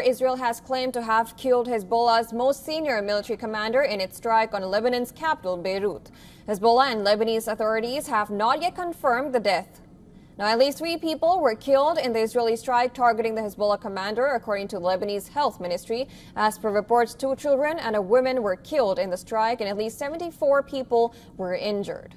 Israel has claimed to have killed Hezbollah's most senior military commander in its strike on Lebanon's capital, Beirut. Hezbollah and Lebanese authorities have not yet confirmed the death. Now, at least 3 people were killed in the Israeli strike targeting the Hezbollah commander, according to the Lebanese Health Ministry. As per reports, 2 children and a woman were killed in the strike, and at least 74 people were injured.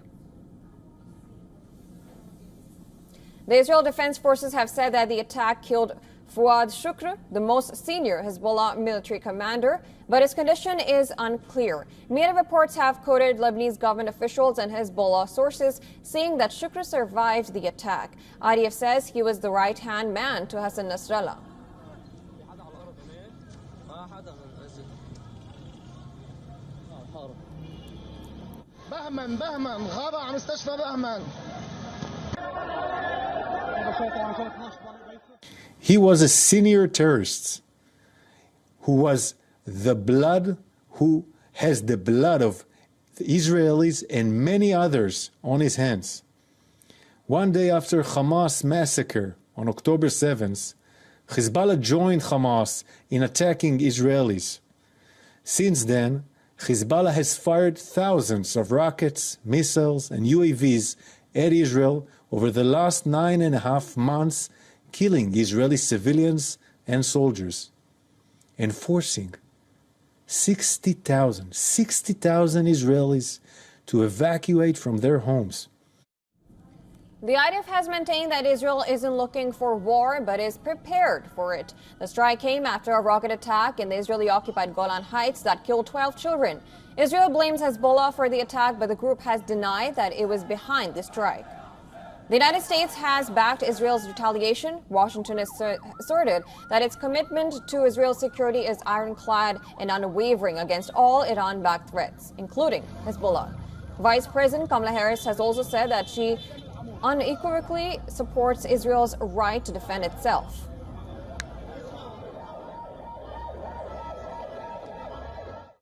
The Israel Defense Forces have said that the attack killed Fouad Shukr, the most senior Hezbollah military commander, but his condition is unclear. Media reports have quoted Lebanese government officials and Hezbollah sources saying that Shukr survived the attack. IDF says he was the right-hand man to Hassan Nasrallah. He was a senior terrorist who has the blood of the Israelis and many others on his hands. One day after Hamas massacre on October 7th, Hezbollah joined Hamas in attacking Israelis. Since then, Hezbollah has fired thousands of rockets, missiles, and UAVs at Israel over the last 9.5 months, killing Israeli civilians and soldiers, and forcing 60,000 Israelis to evacuate from their homes. The IDF has maintained that Israel isn't looking for war, but is prepared for it. The strike came after a rocket attack in the Israeli-occupied Golan Heights that killed 12 children. Israel blames Hezbollah for the attack, but the group has denied that it was behind the strike. The United States has backed Israel's retaliation. Washington has asserted that its commitment to Israel's security is ironclad and unwavering against all Iran-backed threats, including Hezbollah. Vice President Kamala Harris has also said that she unequivocally supports Israel's right to defend itself.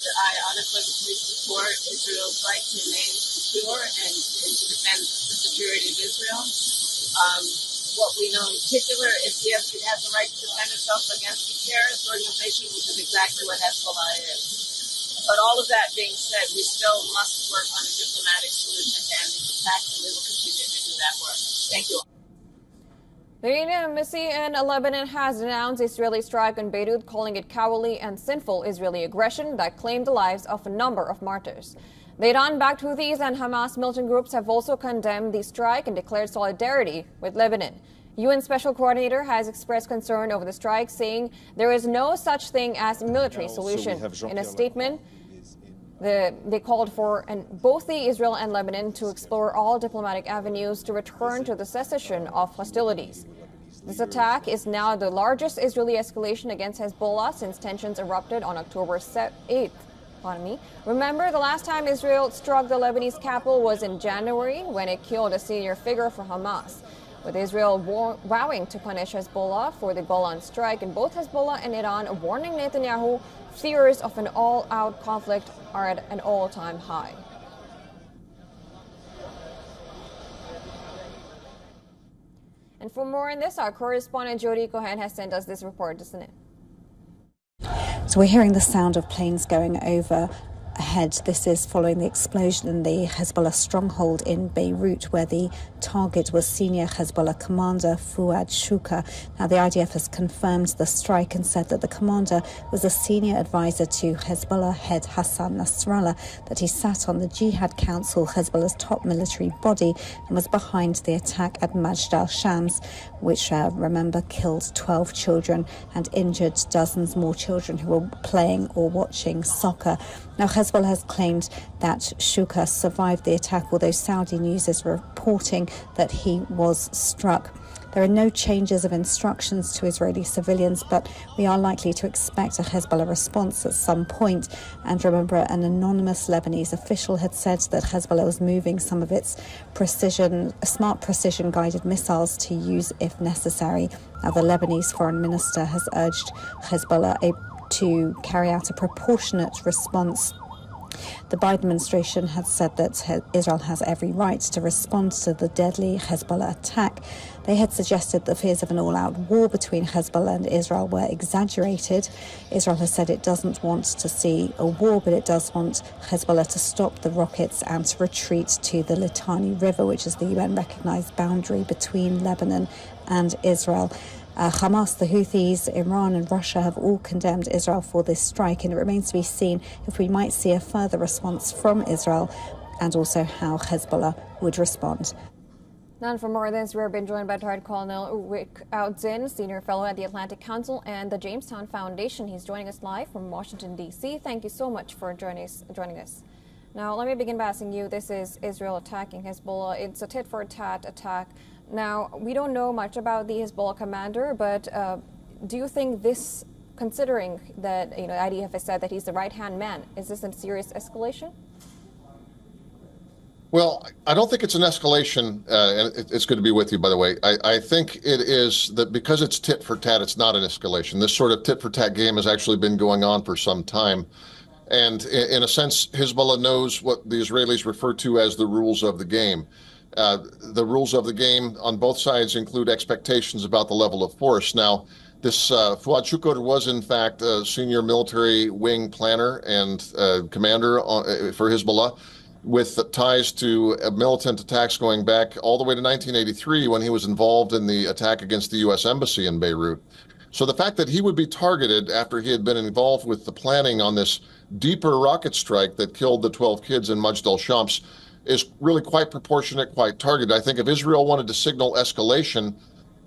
I unequivocally support Israel's right to remain secure and to defend the security of Israel. What we know in particular is yes, it has the right to defend itself against a terrorist organization, which is exactly what Hezbollah is. But all of that being said, we still must work on a diplomatic solution to end these attacks, and we will continue to do that work. Thank you. The Indian Embassy in Lebanon has denounced the Israeli strike on Beirut, calling it cowardly and sinful Israeli aggression that claimed the lives of a number of martyrs. The Iran-backed Houthis and Hamas militant groups have also condemned the strike and declared solidarity with Lebanon. UN Special Coordinator has expressed concern over the strike, saying there is no such thing as a military solution. In a statement, they called for both the Israel and Lebanon to explore all diplomatic avenues to return to the cessation of hostilities. This attack is now the largest Israeli escalation against Hezbollah since tensions erupted on October 8th. Remember, the last time Israel struck the Lebanese capital was in January, when it killed a senior figure for Hamas. With Israel vowing to punish Hezbollah for the Golan strike, and both Hezbollah and Iran warning Netanyahu, fears of an all-out conflict are at an all-time high. And for more on this, our correspondent Jody Cohen has sent us this report. Listen in. So we're hearing the sound of planes going over ahead. This is following the explosion in the Hezbollah stronghold in Beirut, where the target was senior Hezbollah commander Fouad Shukr. Now, the IDF has confirmed the strike and said that the commander was a senior advisor to Hezbollah head Hassan Nasrallah, that he sat on the Jihad Council, Hezbollah's top military body, and was behind the attack at Majd al-Shams, which, remember, killed 12 children and injured dozens more children who were playing or watching soccer. Now, Hezbollah has claimed that Shukr survived the attack, although Saudi news is reporting that he was struck. There are no changes of instructions to Israeli civilians, but we are likely to expect a Hezbollah response at some point. And remember, an anonymous Lebanese official had said that Hezbollah was moving some of its smart precision-guided missiles to use if necessary. Now, the Lebanese foreign minister has urged Hezbollah to carry out a proportionate response The Biden administration has said that Israel has every right to respond to the deadly Hezbollah attack. They had suggested the fears of an all-out war between Hezbollah and Israel were exaggerated. Israel has said it doesn't want to see a war, but it does want Hezbollah to stop the rockets and to retreat to the Litani River, which is the UN-recognized boundary between Lebanon and Israel. Hamas, the Houthis, Iran and Russia have all condemned Israel for this strike, and it remains to be seen if we might see a further response from Israel and also how Hezbollah would respond. And for more on this, we're being joined by Retired Colonel Rick Outzin, Senior Fellow at the Atlantic Council and the Jamestown Foundation. He's joining us live from Washington, D.C. Thank you so much for joining us. Now, let me begin by asking you, this is Israel attacking Hezbollah. It's a tit-for-tat attack. Now, we don't know much about the Hezbollah commander, but do you think this, considering that IDF has said that he's the right-hand man, is this a serious escalation? Well, I don't think it's an escalation, and it's good to be with you, by the way. I think it is that because it's tit for tat, it's not an escalation. This sort of tit for tat game has actually been going on for some time. And in a sense, Hezbollah knows what the Israelis refer to as the rules of the game. The rules of the game on both sides include expectations about the level of force. Now, this Fuad Shukr was, in fact, a senior military wing planner and commander for Hezbollah, with ties to militant attacks going back all the way to 1983 when he was involved in the attack against the U.S. Embassy in Beirut. So the fact that he would be targeted after he had been involved with the planning on this deeper rocket strike that killed the 12 kids in Majd al-Shams is really quite proportionate, quite targeted. I think if Israel wanted to signal escalation,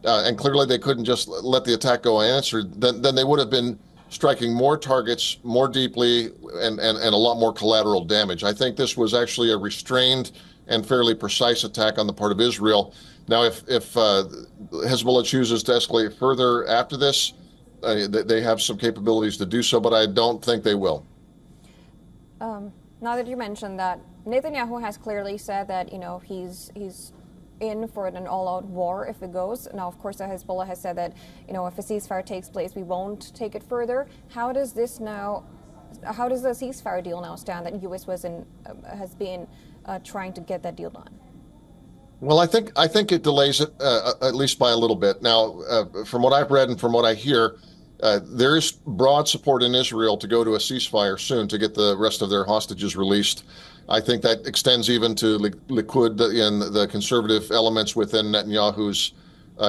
and clearly they couldn't just let the attack go unanswered, then they would have been striking more targets more deeply and a lot more collateral damage. I think this was actually a restrained and fairly precise attack on the part of Israel. Now, if Hezbollah chooses to escalate further after this, they have some capabilities to do so, but I don't think they will. Now that you mentioned that, Netanyahu has clearly said that he's in for an all-out war if it goes. Now, of course, Hezbollah has said that if a ceasefire takes place, we won't take it further. How does the ceasefire deal now stand that U.S. has been trying to get that deal done? Well, I think it delays it at least by a little bit. Now, from what I've read and from what I hear, there is broad support in Israel to go to a ceasefire soon to get the rest of their hostages released. I think that extends even to Likud and the conservative elements within Netanyahu's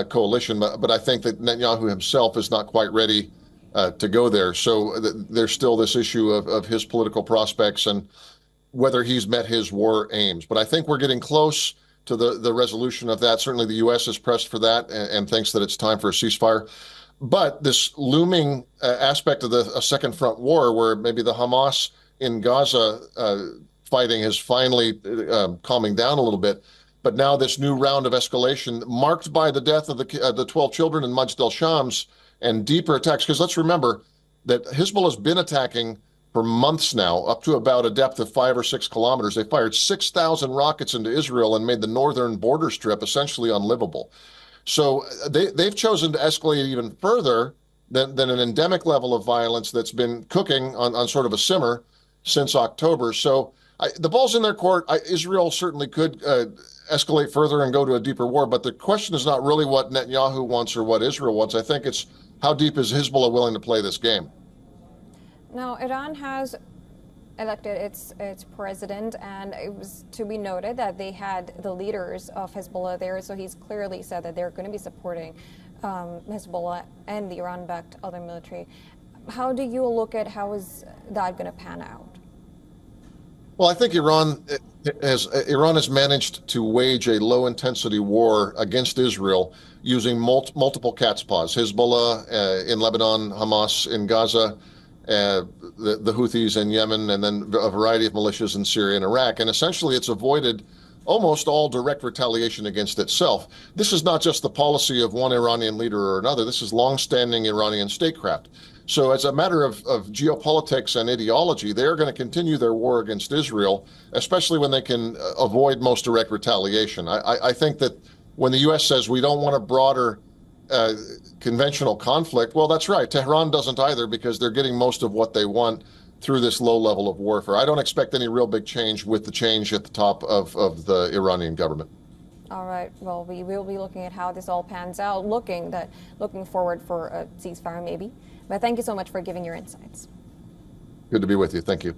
coalition. But I think that Netanyahu himself is not quite ready to go there. So there's still this issue of his political prospects and whether he's met his war aims. But I think we're getting close to the resolution of that. Certainly the U.S. is pressed for that and thinks that it's time for a ceasefire. But this looming aspect of a second front war, where maybe the Hamas in Gaza fighting is finally calming down a little bit, but now this new round of escalation marked by the death of the 12 children in Majd al-Shams and deeper attacks. Because let's remember that Hezbollah has been attacking for months now, up to about a depth of 5 or 6 kilometers. They fired 6,000 rockets into Israel and made the northern border strip essentially unlivable. So they've chosen to escalate even further than an endemic level of violence that's been cooking on sort of a simmer since October. So the ball's in their court. Israel certainly could escalate further and go to a deeper war, but the question is not really what Netanyahu wants or what Israel wants. I think it's how deep is Hezbollah willing to play this game? Now, Iran has elected its president, and it was to be noted that they had the leaders of Hezbollah there, so he's clearly said that they're going to be supporting Hezbollah and the Iran-backed other military. How do you look at how is that going to pan out? Well, I think Iran has managed to wage a low-intensity war against Israel using multiple cat's paws. Hezbollah in Lebanon, Hamas in Gaza, the Houthis in Yemen, and then a variety of militias in Syria and Iraq. And essentially, it's avoided almost all direct retaliation against itself. This is not just the policy of one Iranian leader or another. This is long-standing Iranian statecraft. So as a matter of geopolitics and ideology, they are going to continue their war against Israel, especially when they can avoid most direct retaliation. I think that when the U.S. says we don't want a broader conventional conflict, well, that's right. Tehran doesn't either, because they're getting most of what they want through this low level of warfare. I don't expect any real big change with the change at the top of the Iranian government. All right. Well, we will be looking at how this all pans out, looking forward for a ceasefire maybe. But thank you so much for giving your insights. Good to be with you. Thank you.